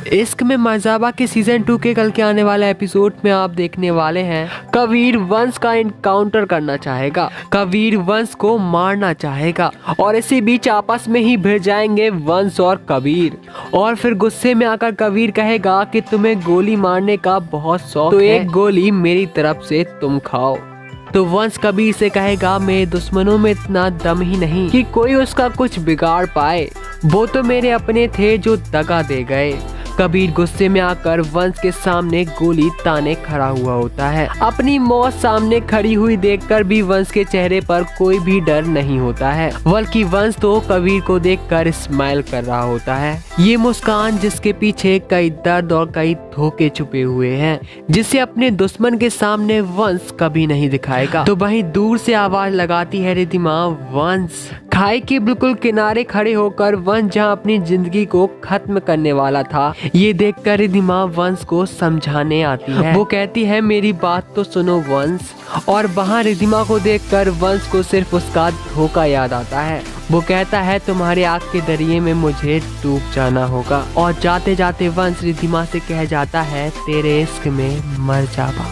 इश्क में मर्जाबा के सीजन 2 के कल के आने वाले एपिसोड में आप देखने वाले हैं कबीर वंश का इनकाउंटर करना चाहेगा, कबीर वंश को मारना चाहेगा और इसी बीच आपस में ही भिड़ जाएंगे वंश और कबीर। और फिर गुस्से में आकर कबीर कहेगा कि तुम्हें गोली मारने का बहुत शौक है, तो एक गोली मेरी तरफ से तुम खाओ। तो वंश कबीर से कहेगा मेरे दुश्मनों में इतना दम ही नहीं कि कोई उसका कुछ बिगाड़ पाए, वो तो मेरे अपने थे जो दगा दे गए। कबीर गुस्से में आकर वंश के सामने गोली ताने खड़ा हुआ होता है। अपनी मौत सामने खड़ी हुई देखकर भी वंश के चेहरे पर कोई भी डर नहीं होता है, बल्कि वंश तो कबीर को देखकर स्माइल कर रहा होता है। ये मुस्कान जिसके पीछे कई दर्द और कई धोखे छुपे हुए हैं, जिसे अपने दुश्मन के सामने वंश कभी नहीं दिखाएगा। तो वहीं दूर से आवाज लगाती है रिद्धिमा, वंश। खाई के बिल्कुल किनारे खड़े होकर वंश जहां अपनी जिंदगी को खत्म करने वाला था, ये देखकर रिद्धिमा वंश को समझाने आती है। वो कहती है मेरी बात तो सुनो वंश। और वहाँ रिद्धिमा को देखकर वंश को सिर्फ उसका धोखा याद आता है। वो कहता है तुम्हारे आग के दरिये में मुझे डूब जाना होगा। और जाते जाते वंश रिद्धिमा से कह जाता है तेरे इश्क में मर जावा।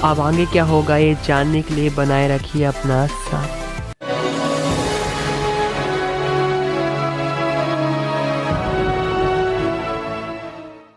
अब आगे क्या होगा ये जानने के लिए बनाए रखिए अपना साथ।